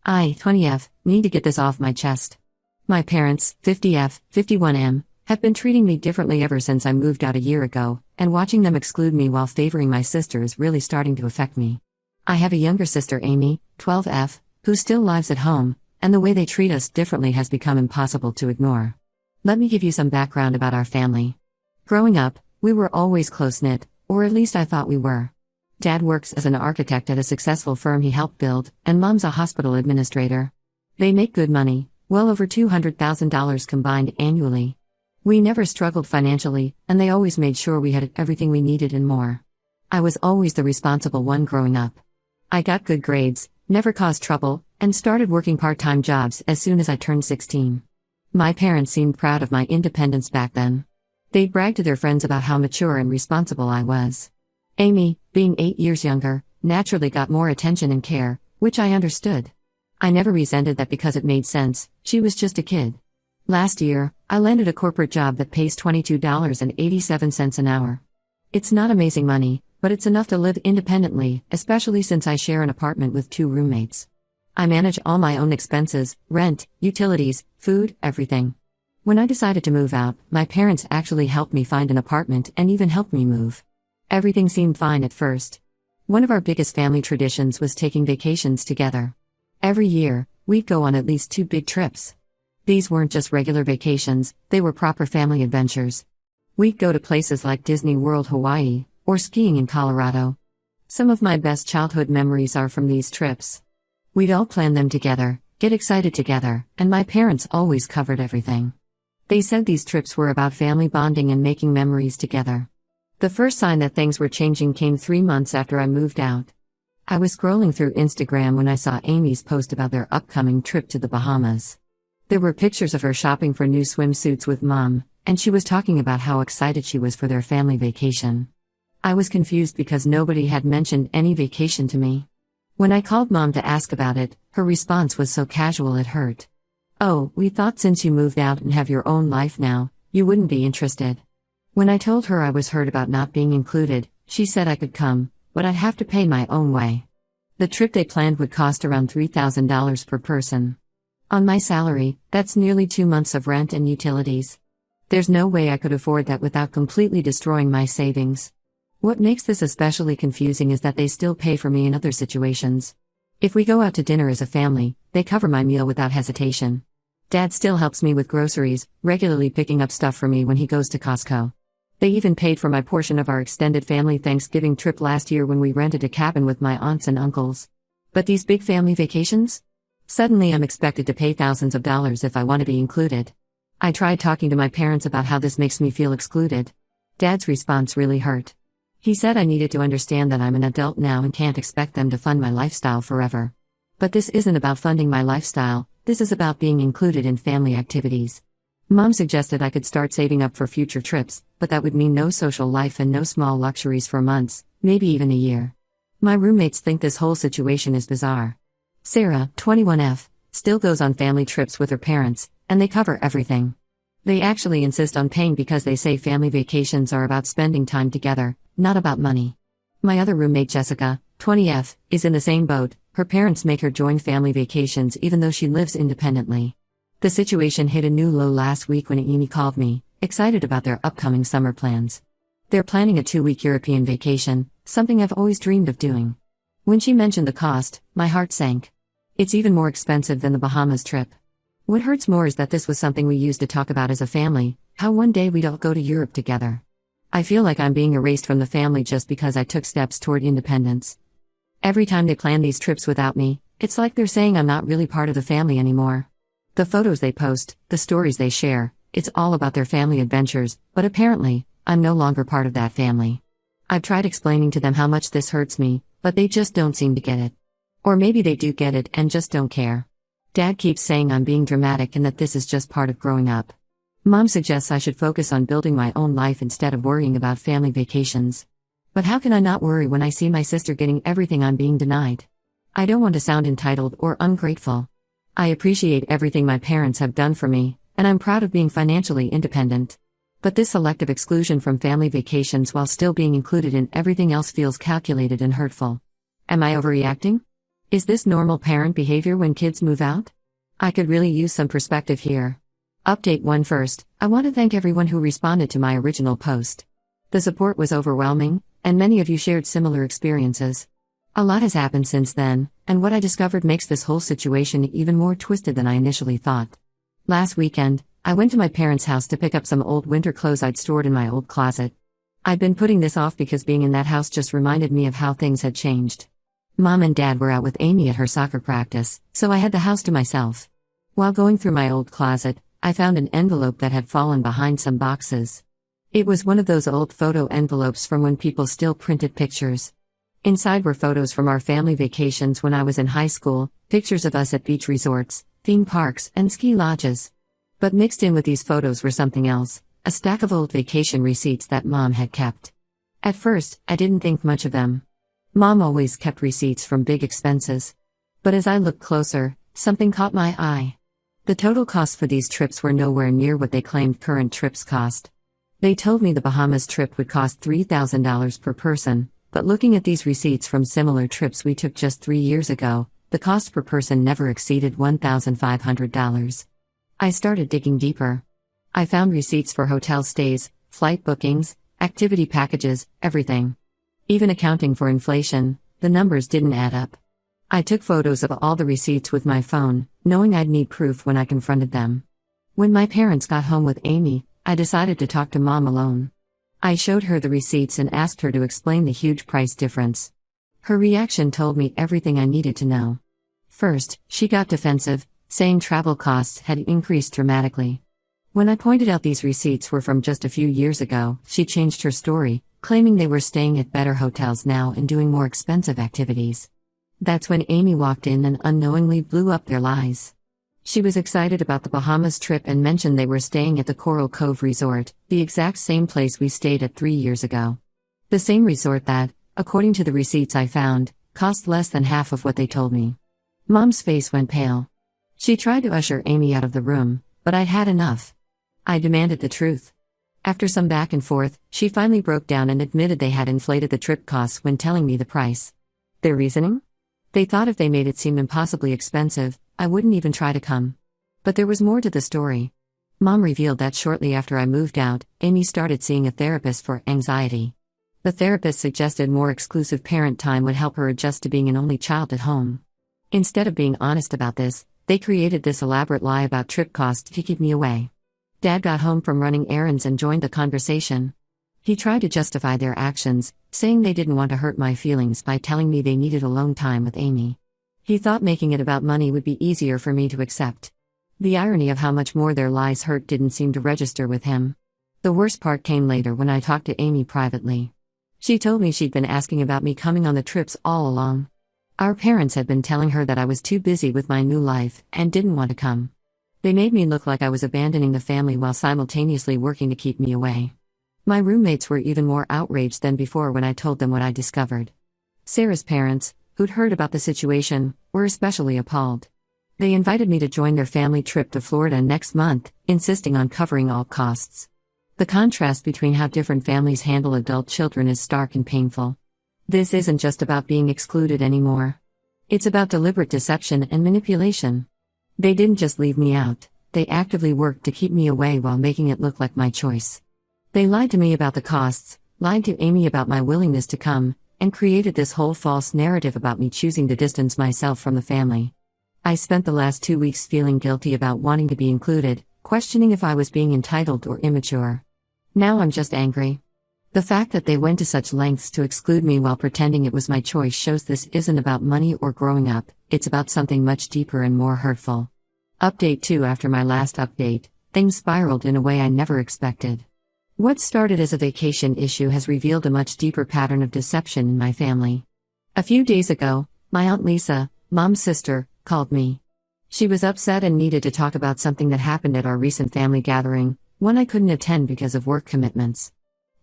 I, 20F, need to get this off my chest. My parents, 50F, 51M, have been treating me differently ever since I moved out a year ago, and watching them exclude me while favoring my sister is really starting to affect me. I have a younger sister, Amy, 12F, who still lives at home, and the way they treat us differently has become impossible to ignore. Let me give you some background about our family. Growing up, we were always close-knit, or at least I thought we were. Dad works as an architect at a successful firm he helped build, and Mom's a hospital administrator. They make good money, well over $200,000 combined annually. We never struggled financially, and they always made sure we had everything we needed and more. I was always the responsible one growing up. I got good grades, never caused trouble, and started working part-time jobs as soon as I turned 16. My parents seemed proud of my independence back then. They'd brag to their friends about how mature and responsible I was. Amy, being 8 years younger, naturally got more attention and care, which I understood. I never resented that because it made sense, she was just a kid. Last year, I landed a corporate job that pays $22.87 an hour. It's not amazing money, but it's enough to live independently, especially since I share an apartment with 2 roommates. I manage all my own expenses, rent, utilities, food, everything. When I decided to move out, my parents actually helped me find an apartment and even helped me move. Everything seemed fine at first. One of our biggest family traditions was taking vacations together. Every year, we'd go on at least 2 big trips. These weren't just regular vacations, they were proper family adventures. We'd go to places like Disney World, Hawaii, or skiing in Colorado. Some of my best childhood memories are from these trips. We'd all plan them together, get excited together, and my parents always covered everything. They said these trips were about family bonding and making memories together. The first sign that things were changing came 3 months after I moved out. I was scrolling through Instagram when I saw Amy's post about their upcoming trip to the Bahamas. There were pictures of her shopping for new swimsuits with Mom, and she was talking about how excited she was for their family vacation. I was confused because nobody had mentioned any vacation to me. When I called Mom to ask about it, her response was so casual it hurt. "Oh, we thought since you moved out and have your own life now, you wouldn't be interested." When I told her I was hurt about not being included, she said I could come, but I'd have to pay my own way. The trip they planned would cost around $3,000 per person. On my salary, that's nearly 2 months of rent and utilities. There's no way I could afford that without completely destroying my savings. What makes this especially confusing is that they still pay for me in other situations. If we go out to dinner as a family, they cover my meal without hesitation. Dad still helps me with groceries, regularly picking up stuff for me when he goes to Costco. They even paid for my portion of our extended family Thanksgiving trip last year when we rented a cabin with my aunts and uncles. But these big family vacations? Suddenly I'm expected to pay thousands of dollars if I want to be included. I tried talking to my parents about how this makes me feel excluded. Dad's response really hurt. He said I needed to understand that I'm an adult now and can't expect them to fund my lifestyle forever. But this isn't about funding my lifestyle, this is about being included in family activities. Mom suggested I could start saving up for future trips, but that would mean no social life and no small luxuries for months, maybe even a year. My roommates think this whole situation is bizarre. Sarah, 21F, still goes on family trips with her parents, and they cover everything. They actually insist on paying because they say family vacations are about spending time together, not about money. My other roommate Jessica, 20F, is in the same boat. Her parents make her join family vacations even though she lives independently. The situation hit a new low last week when Amy called me, excited about their upcoming summer plans. They're planning a 2-week European vacation, something I've always dreamed of doing. When she mentioned the cost, my heart sank. It's even more expensive than the Bahamas trip. What hurts more is that this was something we used to talk about as a family, how one day we'd all go to Europe together. I feel like I'm being erased from the family just because I took steps toward independence. Every time they plan these trips without me, it's like they're saying I'm not really part of the family anymore. The photos they post, the stories they share, it's all about their family adventures, but apparently, I'm no longer part of that family. I've tried explaining to them how much this hurts me, but they just don't seem to get it. Or maybe they do get it and just don't care. Dad keeps saying I'm being dramatic and that this is just part of growing up. Mom suggests I should focus on building my own life instead of worrying about family vacations. But how can I not worry when I see my sister getting everything I'm being denied? I don't want to sound entitled or ungrateful. I appreciate everything my parents have done for me, and I'm proud of being financially independent. But this selective exclusion from family vacations while still being included in everything else feels calculated and hurtful. Am I overreacting? Is this normal parent behavior when kids move out? I could really use some perspective here. Update 1 first, I want to thank everyone who responded to my original post. The support was overwhelming, and many of you shared similar experiences. A lot has happened since then, and what I discovered makes this whole situation even more twisted than I initially thought. Last weekend, I went to my parents' house to pick up some old winter clothes I'd stored in my old closet. I'd been putting this off because being in that house just reminded me of how things had changed. Mom and Dad were out with Amy at her soccer practice, so I had the house to myself. While going through my old closet, I found an envelope that had fallen behind some boxes. It was one of those old photo envelopes from when people still printed pictures. Inside were photos from our family vacations when I was in high school, pictures of us at beach resorts, theme parks, and ski lodges. But mixed in with these photos were something else, a stack of old vacation receipts that Mom had kept. At first, I didn't think much of them. Mom always kept receipts from big expenses. But as I looked closer, something caught my eye. The total costs for these trips were nowhere near what they claimed current trips cost. They told me the Bahamas trip would cost $3,000 per person, but looking at these receipts from similar trips we took just 3 years ago, the cost per person never exceeded $1,500. I started digging deeper. I found receipts for hotel stays, flight bookings, activity packages, everything. Even accounting for inflation, the numbers didn't add up. I took photos of all the receipts with my phone, knowing I'd need proof when I confronted them. When my parents got home with Amy, I decided to talk to Mom alone. I showed her the receipts and asked her to explain the huge price difference. Her reaction told me everything I needed to know. First, she got defensive, saying travel costs had increased dramatically. When I pointed out these receipts were from just a few years ago, she changed her story, claiming they were staying at better hotels now and doing more expensive activities. That's when Amy walked in and unknowingly blew up their lies. She was excited about the Bahamas trip and mentioned they were staying at the Coral Cove Resort, the exact same place we stayed at 3 years ago. The same resort that, according to the receipts I found, cost less than half of what they told me. Mom's face went pale. She tried to usher Amy out of the room, but I'd had enough. I demanded the truth. After some back and forth, she finally broke down and admitted they had inflated the trip costs when telling me the price. Their reasoning? They thought if they made it seem impossibly expensive, I wouldn't even try to come. But there was more to the story. Mom revealed that shortly after I moved out, Amy started seeing a therapist for anxiety. The therapist suggested more exclusive parent time would help her adjust to being an only child at home. Instead of being honest about this, they created this elaborate lie about trip costs to keep me away. Dad got home from running errands and joined the conversation. He tried to justify their actions, saying they didn't want to hurt my feelings by telling me they needed alone time with Amy. He thought making it about money would be easier for me to accept. The irony of how much more their lies hurt didn't seem to register with him. The worst part came later when I talked to Amy privately. She told me she'd been asking about me coming on the trips all along. Our parents had been telling her that I was too busy with my new life and didn't want to come. They made me look like I was abandoning the family while simultaneously working to keep me away. My roommates were even more outraged than before when I told them what I discovered. Sarah's parents, who'd heard about the situation, were especially appalled. They invited me to join their family trip to Florida next month, insisting on covering all costs. The contrast between how different families handle adult children is stark and painful. This isn't just about being excluded anymore. It's about deliberate deception and manipulation. They didn't just leave me out, they actively worked to keep me away while making it look like my choice. They lied to me about the costs, lied to Amy about my willingness to come, and created this whole false narrative about me choosing to distance myself from the family. I spent the last 2 weeks feeling guilty about wanting to be included, questioning if I was being entitled or immature. Now I'm just angry. The fact that they went to such lengths to exclude me while pretending it was my choice shows this isn't about money or growing up, it's about something much deeper and more hurtful. Update 2. After my last update, things spiraled in a way I never expected. What started as a vacation issue has revealed a much deeper pattern of deception in my family. A few days ago, my Aunt Lisa, Mom's sister, called me. She was upset and needed to talk about something that happened at our recent family gathering, one I couldn't attend because of work commitments.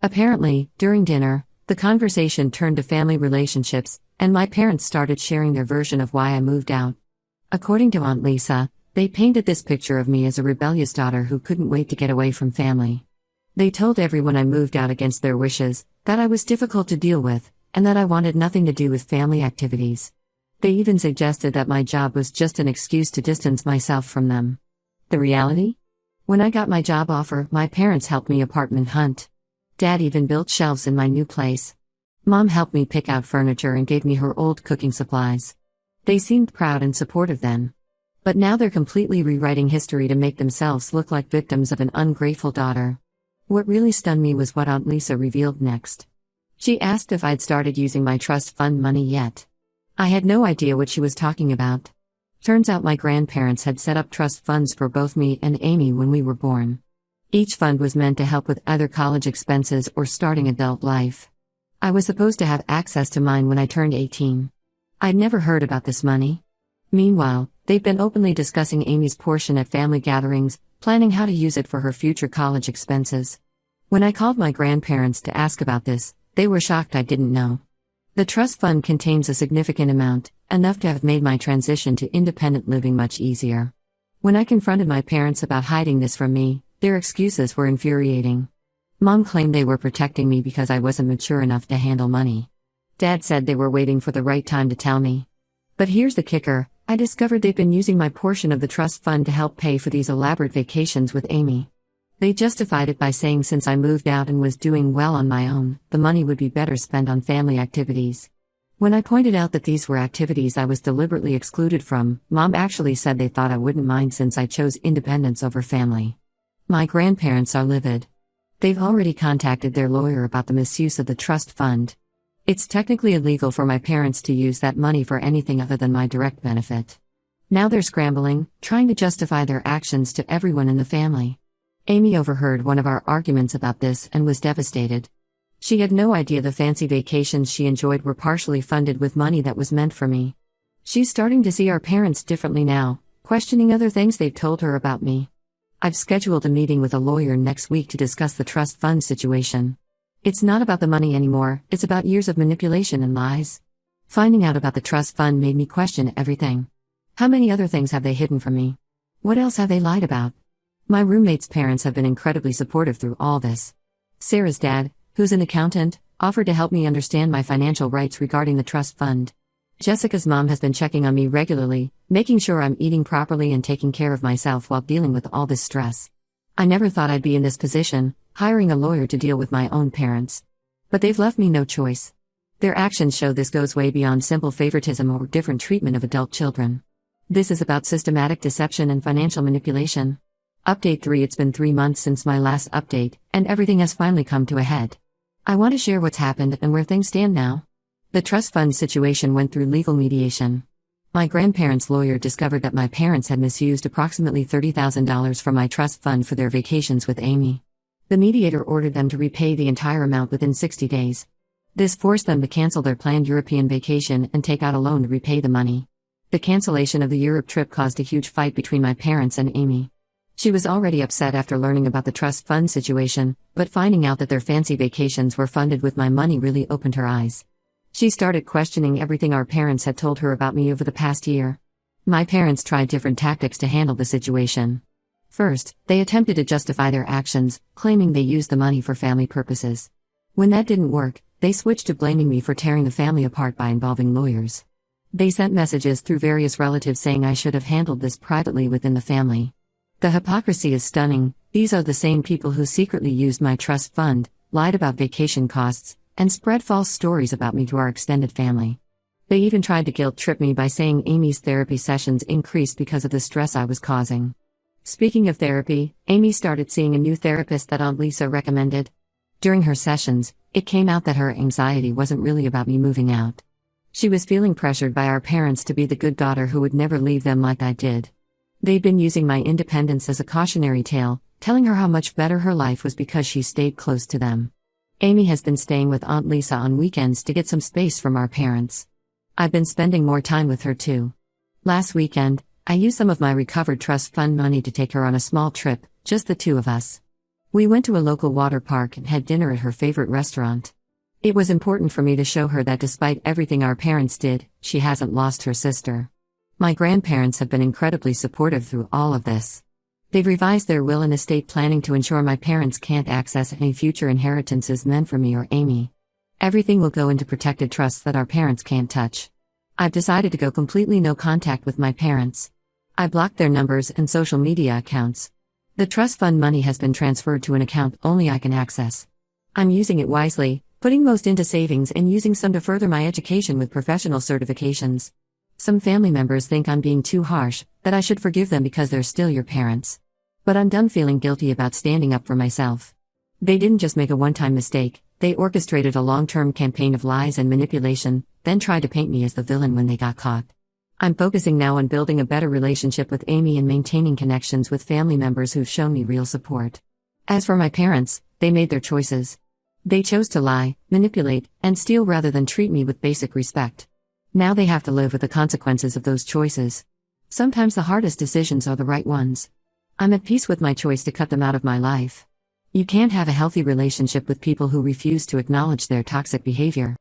Apparently, during dinner, the conversation turned to family relationships, and my parents started sharing their version of why I moved out. According to Aunt Lisa, they painted this picture of me as a rebellious daughter who couldn't wait to get away from family. They told everyone I moved out against their wishes, that I was difficult to deal with, and that I wanted nothing to do with family activities. They even suggested that my job was just an excuse to distance myself from them. The reality? When I got my job offer, my parents helped me apartment hunt. Dad even built shelves in my new place. Mom helped me pick out furniture and gave me her old cooking supplies. They seemed proud and supportive then. But now they're completely rewriting history to make themselves look like victims of an ungrateful daughter. What really stunned me was what Aunt Lisa revealed next. She asked if I'd started using my trust fund money yet. I had no idea what she was talking about. Turns out my grandparents had set up trust funds for both me and Amy when we were born. Each fund was meant to help with either college expenses or starting adult life. I was supposed to have access to mine when I turned 18. I'd never heard about this money. Meanwhile, they've been openly discussing Amy's portion at family gatherings, planning how to use it for her future college expenses. When I called my grandparents to ask about this, they were shocked I didn't know. The trust fund contains a significant amount, enough to have made my transition to independent living much easier. When I confronted my parents about hiding this from me, their excuses were infuriating. Mom claimed they were protecting me because I wasn't mature enough to handle money. Dad said they were waiting for the right time to tell me. But here's the kicker, I discovered they've been using my portion of the trust fund to help pay for these elaborate vacations with Amy. They justified it by saying since I moved out and was doing well on my own, the money would be better spent on family activities. When I pointed out that these were activities I was deliberately excluded from, Mom actually said they thought I wouldn't mind since I chose independence over family. My grandparents are livid. They've already contacted their lawyer about the misuse of the trust fund. It's technically illegal for my parents to use that money for anything other than my direct benefit. Now they're scrambling, trying to justify their actions to everyone in the family. Amy overheard one of our arguments about this and was devastated. She had no idea the fancy vacations she enjoyed were partially funded with money that was meant for me. She's starting to see our parents differently now, questioning other things they've told her about me. I've scheduled a meeting with a lawyer next week to discuss the trust fund situation. It's not about the money anymore, it's about years of manipulation and lies. Finding out about the trust fund made me question everything. How many other things have they hidden from me? What else have they lied about? My roommate's parents have been incredibly supportive through all this. Sarah's dad, who's an accountant, offered to help me understand my financial rights regarding the trust fund. Jessica's mom has been checking on me regularly, making sure I'm eating properly and taking care of myself while dealing with all this stress. I never thought I'd be in this position, hiring a lawyer to deal with my own parents. But they've left me no choice. Their actions show this goes way beyond simple favoritism or different treatment of adult children. This is about systematic deception and financial manipulation. Update 3. It's been 3 months since my last update, and everything has finally come to a head. I want to share what's happened and where things stand now. The trust fund situation went through legal mediation. My grandparents' lawyer discovered that my parents had misused approximately $30,000 from my trust fund for their vacations with Amy. The mediator ordered them to repay the entire amount within 60 days. This forced them to cancel their planned European vacation and take out a loan to repay the money. The cancellation of the Europe trip caused a huge fight between my parents and Amy. She was already upset after learning about the trust fund situation, but finding out that their fancy vacations were funded with my money really opened her eyes. She started questioning everything our parents had told her about me over the past year. My parents tried different tactics to handle the situation. First, they attempted to justify their actions, claiming they used the money for family purposes. When that didn't work, they switched to blaming me for tearing the family apart by involving lawyers. They sent messages through various relatives saying I should have handled this privately within the family. The hypocrisy is stunning. These are the same people who secretly used my trust fund, lied about vacation costs, and spread false stories about me to our extended family. They even tried to guilt-trip me by saying Amy's therapy sessions increased because of the stress I was causing. Speaking of therapy, Amy started seeing a new therapist that Aunt Lisa recommended. During her sessions, it came out that her anxiety wasn't really about me moving out. She was feeling pressured by our parents to be the good daughter who would never leave them like I did. They'd been using my independence as a cautionary tale, telling her how much better her life was because she stayed close to them. Amy has been staying with Aunt Lisa on weekends to get some space from our parents. I've been spending more time with her too. Last weekend, I used some of my recovered trust fund money to take her on a small trip, just the two of us. We went to a local water park and had dinner at her favorite restaurant. It was important for me to show her that despite everything our parents did, she hasn't lost her sister. My grandparents have been incredibly supportive through all of this. They've revised their will and estate planning to ensure my parents can't access any future inheritances meant for me or Amy. Everything will go into protected trusts that our parents can't touch. I've decided to go completely no contact with my parents. I blocked their numbers and social media accounts. The trust fund money has been transferred to an account only I can access. I'm using it wisely, putting most into savings and using some to further my education with professional certifications. Some family members think I'm being too harsh, that I should forgive them because they're still your parents. But I'm done feeling guilty about standing up for myself. They didn't just make a one-time mistake, they orchestrated a long-term campaign of lies and manipulation, then tried to paint me as the villain when they got caught. I'm focusing now on building a better relationship with Amy and maintaining connections with family members who've shown me real support. As for my parents, they made their choices. They chose to lie, manipulate, and steal rather than treat me with basic respect. Now they have to live with the consequences of those choices. Sometimes the hardest decisions are the right ones. I'm at peace with my choice to cut them out of my life. You can't have a healthy relationship with people who refuse to acknowledge their toxic behavior.